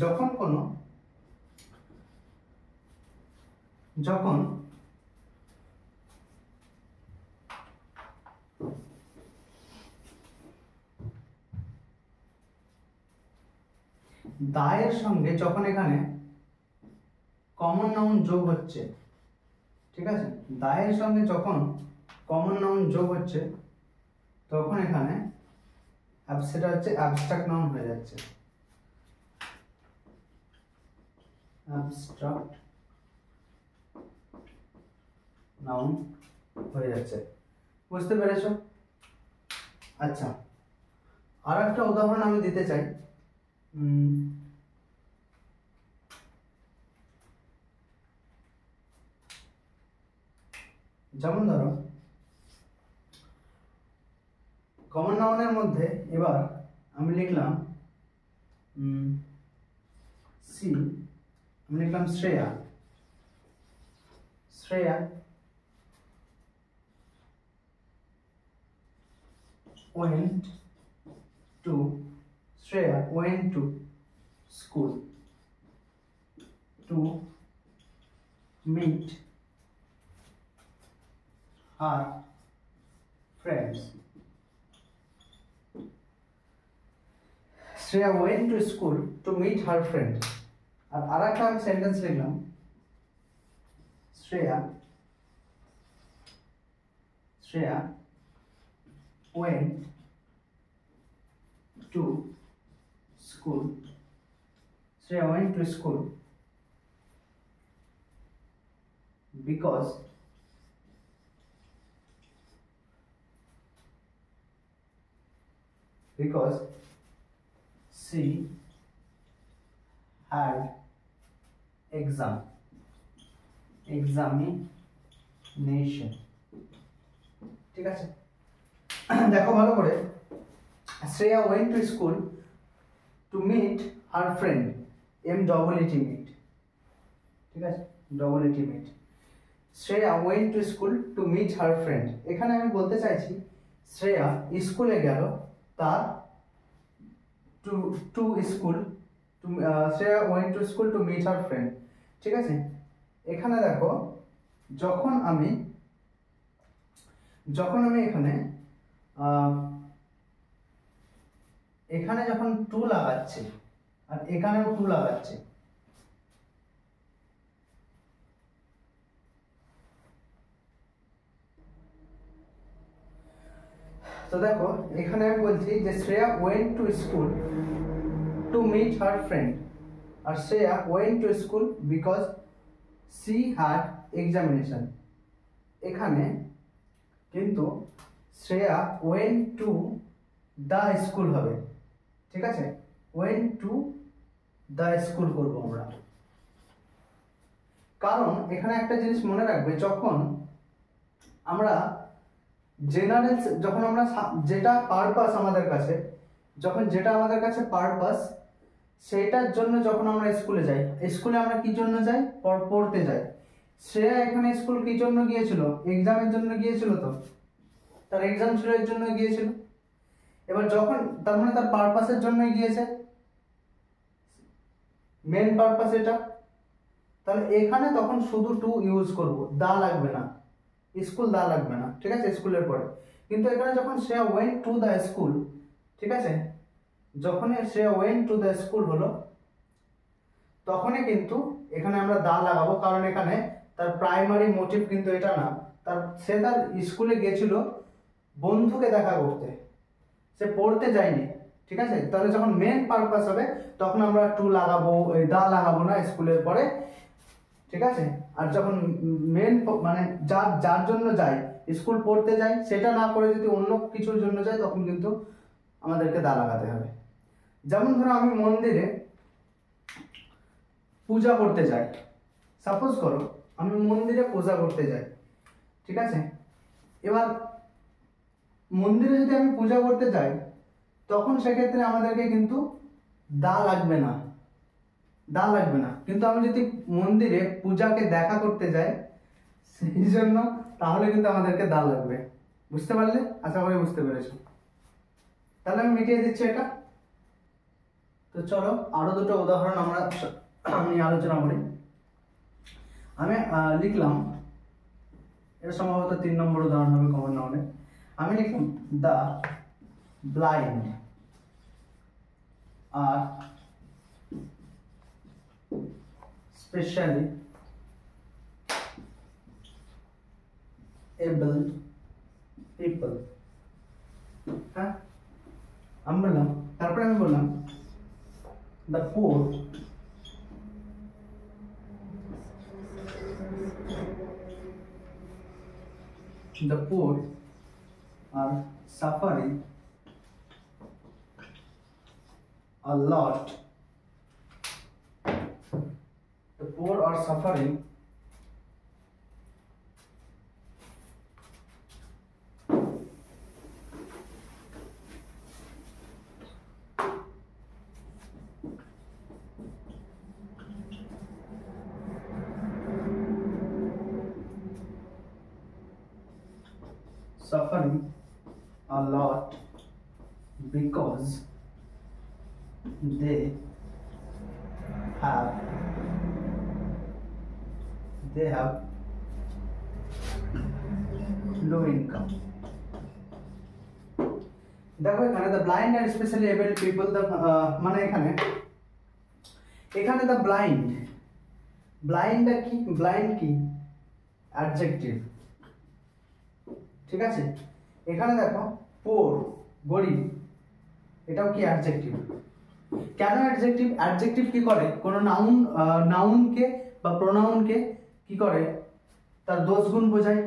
A: যখন দায়ের সঙ্গে যখন এখানে কমন নাউন যোগ হচ্ছে, ঠিক আছে, দা এর সঙ্গে যখন কমন নাউন যোগ হচ্ছে তখন এখানে সেটা হচ্ছে অ্যাবস্ট্রাক্ট নাউন হয়ে যাচ্ছে, অ্যাবস্ট্রাক্ট নাউন হয়ে যাচ্ছে। বুঝতে পেরেছো? আচ্ছা, আর একটা উদাহরণ আমি দিতে চাই। যেমন ধরো কমন নাউনের মধ্যে এবার আমি লিখলাম আমি লিখলাম Shreya. Shreya went to Shreya went to school to meet her friends. Shreya went to school to meet her friend. আর আরেকটা আমি সেন্টেন্স লিখলাম, Shreya went to school. Shreya went to school because she had examination. ঠিক আছে, দেখো ভালো করে, Shreya went to school to meet her friend, M-E-E-T meet, ঠিক আছে, E-E-T meet। Shreya went to school to meet her friend, এখানে আমি বলতে চাইছি শ্রেয়া স্কুলে গেল তার to school, Shreya went to school to meet her friend। ঠিক আছে, এখানে দেখো যখন আমি এখানে যখন টু লাগাচ্ছি আর এখানেও টু লাগাচ্ছি, তো দেখো এখানে আমি বলছি যে Shreya went to school to meet her friend, R Shreya went to school because she had examination। এখানে কিন্তু Shreya went to the school হবে, ঠিক আছে, went to the school করব আমরা। কারণ এখানে একটা জিনিস মনে রাখবে, যখন আমরা জেনারেল, যখন আমরা যেটা পারপাস আমাদের কাছে, পারপাস সেটার জন্য যখন আমরা স্কুলে যাই, স্কুলে আমরা কি জন্য যাই? পড়তে যাই। শ্রেয়া এখানে স্কুল কি জন্য গিয়েছিল? এক্সামের জন্য গিয়েছিল, তো তার এক্সাম ছিল এর জন্য গিয়েছিল। এবার যখন তার মানে তার পারপাসের জন্য গিয়েছে, মেন পারপাস এটা, তাহলে এখানে তখন শুধু টু ইউজ করব, দা লাগবে না, স্কুল দা লাগবে না, ঠিক আছে, স্কুলের পরে। কিন্তু এখানে যখন Shreya went to the school, ঠিক আছে, যখনই Shreya went to the school হলো তখনই কিন্তু এখানে আমরা দা লাগাবো, কারণ এখানে তার প্রাইমারি মোটিভ কিন্তু এটা না, সে তার স্কুলে গেছিল বন্ধুকে দেখা করতে, সে পড়তে যায়নি, ঠিক আছে। তাহলে যখন মেন পারপাস হবে তখন আমরা টু লাগাবো, দা লাগাবো না স্কুলের পরে, ঠিক আছে। আর যখন মেন মানে যার জন্য যাই, স্কুল পড়তে যাই, সেটা না করে যদি অন্য কিছুর জন্য যাই তখন কিন্তু আমাদেরকে দা লাগাতে হবে। যেমন ধরো আমি মন্দিরে পূজা করতে যাই, সাপোজ করো আমি মন্দিরে পূজা করতে যাই, ঠিক আছে। এবার মন্দিরে যদি আমি পূজা করতে যাই তখন সেক্ষেত্রে আমাদেরকে কিন্তু দা লাগবে না, কিন্তু আমি যদি মন্দিরে পূজাকে দেখা করতে যাই সেই জন্য, তাহলে কিন্তু আমাদেরকে দা লাগবে। বুঝতে পারলে? আশা করি বুঝতে পেরেছো। তাহলে আমি মিটিয়ে দিচ্ছি এটা। তো চলো আরো দুটো উদাহরণ আমি আলোচনা করি। আমি লিখলাম, এটা সম্ভবত 3 নম্বর উদাহরণ হবে কমন নাউনে। আমি লিখলাম দ্য ব্লাইন্ড আর specially able people, হ্যাঁ আমি বললাম, তারপরে আমি বললাম the poor are suffering a lot. The poor are suffering a lot because they have low income. দেখো এখানে the blind and specially abled people, মানে এখানে দ্য ব্লাইন্ড কি, ব্লাইন্ড কি অ্যাডজেক্টিভ, ঠিক আছে। এখানে দেখো পোর গরিব, এটাও কি অ্যাডজেক্টিভ। কেন অ্যাডজেক্টিভ? অ্যাডজেক্টিভ কি করে, কোনো নাউনকে বা প্রোনাউনকে কি করে, তার দোষ গুণ বোঝায়,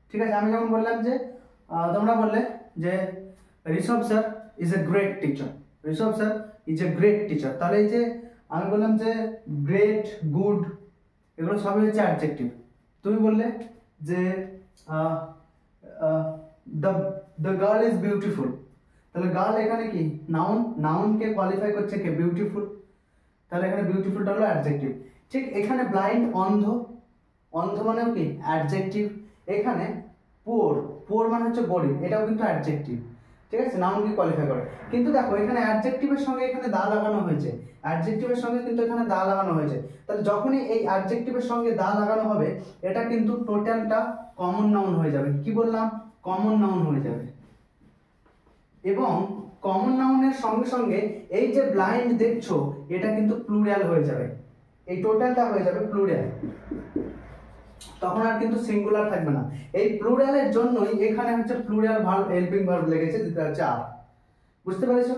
A: ঠিক আছে। আমি যেমন বললাম যে তোমরা বললে যে Rishabh sir is a great teacher, Rishabh sir is a great teacher, তাহলে এই যে আমি বললাম যে গ্রেট, গুড, এগুলো সবই হচ্ছে অ্যাডজেক্টিভ। তুমি বললে যে the girl is beautiful, তাহলে গার্ল এখানে কি নাউনকে কোয়ালিফাই করছে কে, বিউটিফুল, তাহলে এখানে বিউটিফুলটা হলো অ্যাডজেক্টিভ। ঠিক এখানে ব্লাইন্ড অন্ধ মানেও কি অ্যাডজেক্টিভ। এখানে পোর মানে হচ্ছে গরিব, এটাও কিন্তু অ্যাডজেক্টিভ, ঠিক আছে, নাউনকে কোয়ালিফাই করে। কিন্তু দেখো এখানে অ্যাডজেক্টিভের সঙ্গে এখানে দা লাগানো হয়েছে, অ্যাডজেক্টিভের সঙ্গে কিন্তু এখানে দা লাগানো হয়েছে, তাহলে যখনই এই অ্যাডজেক্টিভের সঙ্গে দা লাগানো হবে এটা কিন্তু টোটালটা কমন নাউন হয়ে যাবে। কি বললাম? কমন নাউন হয়ে যাবে। এবং কমন নাউনের সঙ্গে সঙ্গে এই যে ব্লাইন্ড দেখছো এটা কিন্তু প্লুরাল হয়ে যাবে, এই টোটালটা হয়ে যাবে প্লুরাল, তখন আর কিন্তু সিঙ্গুলার থাকবে না। এই প্লুরালের জন্যই এখানে হচ্ছে প্লুরাল ভার্ব, হেল্পিং ভার্ব লেগেছে, যেটা হচ্ছে আর। বুঝতে পেরেছো?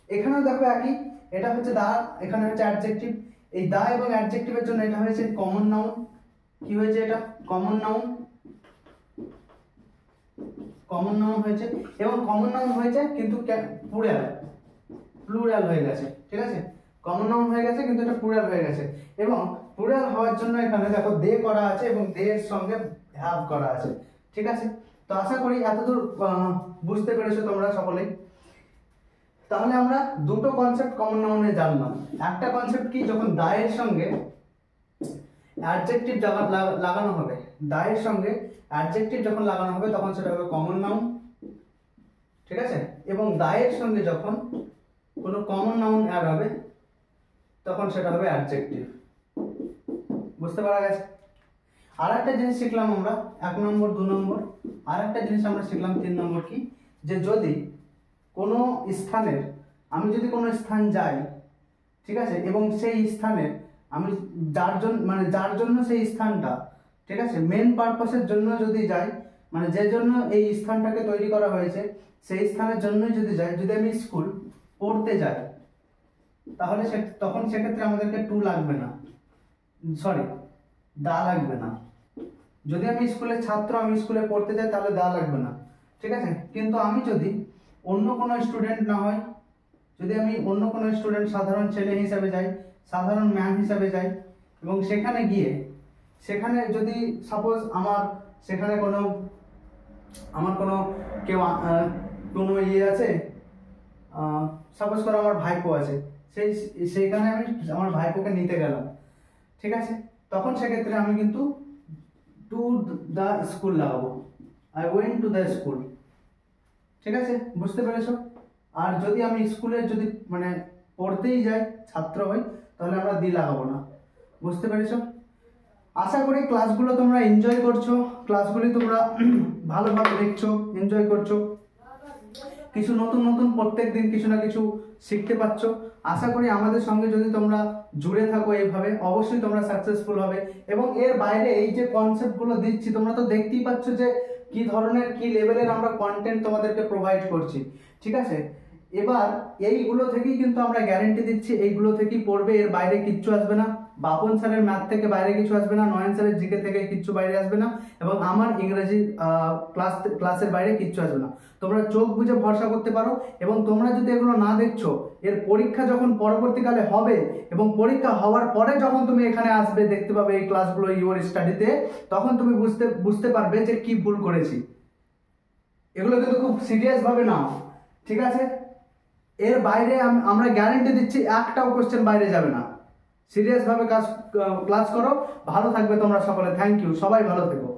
A: এখানেও দেখো একই, এটা হচ্ছে দা, এখানে হচ্ছে অ্যাডজেক্টিভ। এই দা এবং অ্যাডজেক্টিভের জন্য এটা হয়েছে কমন নাউন। কি হয়েছে? এটা কমন নাউন হয়েছে, এবং কমন নাউন হয়েছে কিন্তু প্লুরাল হয়ে গেছে, ঠিক আছে। কমন নাউন হয়ে গেছে কিন্তু এটা প্লুরাল হয়ে গেছে, এবং প্লুরাল হওয়ার জন্য এখানে দেখো দে করা আছে এবং দে এর সঙ্গে হ্যাভ করা আছে, ঠিক আছে। তো আশা করি এতদূর বুঝতে পেরেছো তোমরা সকলেই। তাহলে আমরা দুটো কনসেপ্ট কমন নাউনে জানলাম। একটা কনসেপ্ট কি, যখন দায়ের সঙ্গে অ্যাডজেক্টিভ লাগানো হবে, দায়ের সঙ্গে অ্যাডজেক্টিভ যখন লাগানো হবে তখন সেটা হবে কমন নাউন, ঠিক আছে। এবং দায়ের সঙ্গে যখন কোনো কমন নাউন অ্যাড হবে তখন সেটা হবে অ্যাডজেক্টিভ। বুঝতে পারা গেছে? আর একটা জিনিস শিখলাম আমরা 1 নম্বর 2 নম্বর, আর একটা জিনিস আমরা শিখলাম 3 নম্বর কি, যে যদি কোনো স্থানের, আমি যদি কোনো স্থান যাই, ঠিক আছে, এবং সেই স্থানে আমি যার জন্য সেই স্থানটা, ঠিক আছে, মেন পারপাসের জন্য যদি যাই, মানে যে জন্য এই স্থানটাকে তৈরি করা হয়েছে সেই স্থানের জন্যই যদি যাই, যদি আমি স্কুল পড়তে যাই তাহলে তখন সেক্ষেত্রে আমাদেরকে টু লাগবে না, সরি দা লাগবে না। যদি আমি স্কুলের ছাত্র, আমি স্কুলে পড়তে যাই তাহলে দা লাগবে না, ঠিক আছে। কিন্তু আমি যদি অন্য কোনো স্টুডেন্ট না হয়, যদি আমি অন্য কোনো স্টুডেন্ট, সাধারণ ছেলে হিসাবে যাই, সাধারণ ম্যান হিসাবে যাই, এবং সেখানে গিয়ে সেখানে যদি সাপোজ সেখানে আমার কোনো কেউ কোনো ইয়ে আছে, সাপোজ করো আমার ভাইপো আছে, সেইখানে আমি আমার ভাইপোকে নিতে গেলাম, ঠিক আছে, তখন সেক্ষেত্রে আমি কিন্তু টু দ্য স্কুল লাগাবো, I went to the school, ঠিক আছে। বুঝতে পেরেছো? আর যদি আমি স্কুলে যদি মানে পড়তেই যাই, ছাত্র হই, তাহলে আমরা দি লাগাবো না। বুঝতে পেরেছো? আশা করি ক্লাসগুলো তোমরা এনজয় করছো, ক্লাসগুলি তোমরা ভালোভাবে দেখছো, এনজয় করছো, কিছু নতুন নতুন প্রত্যেক দিন কিছু না কিছু শিখতে পাচ্ছ। আশা করি আমাদের সঙ্গে যদি তোমরা জুড়ে থাকো এইভাবে, অবশ্যই তোমরা সাকসেসফুল হবে। এবং এর বাইরে এই যে কনসেপ্টগুলো দিচ্ছি, তোমরা তো দেখতেই পাচ্ছ যে কি ধরনের কি লেভেলের আমরা কন্টেন্ট তোমাদেরকে প্রোভাইড করছি, ঠিক আছে। এবার এইগুলো থেকেই কিন্তু আমরা গ্যারেন্টি দিচ্ছি, এইগুলো থেকেই পড়বে, এর বাইরে কিচ্ছু আসবে না। বাপন স্যারের ম্যাথ থেকে বাইরে কিছু আসবে না, নয়ন স্যারের জিকে থেকে কিচ্ছু বাইরে আসবে না, এবং আমার ইংরেজি ক্লাসের বাইরে কিচ্ছু আসবে না। তোমরা চোখ বুঝে ভরসা করতে পারো, এবং তোমরা যদি এগুলো না দেখছো, এর পরীক্ষা যখন পরবর্তীকালে হবে এবং পরীক্ষা হওয়ার পরে যখন তুমি এখানে আসবে, দেখতে পাবে এই ক্লাসগুলো ইউর স্টাডিতে, তখন তুমি বুঝতে পারবে যে কি ভুল করেছি। এগুলো কিন্তু খুব সিরিয়াস ভাবে নাও, ঠিক আছে। এর বাইরে আমরা গ্যারান্টি দিচ্ছি একটাও কোশ্চেন বাইরে যাবে না। সিরিয়াস ভাবে ক্লাস করো, ভালো থাকবে তোমরা সকলে। থ্যাংক ইউ, সবাই ভালো থেকো।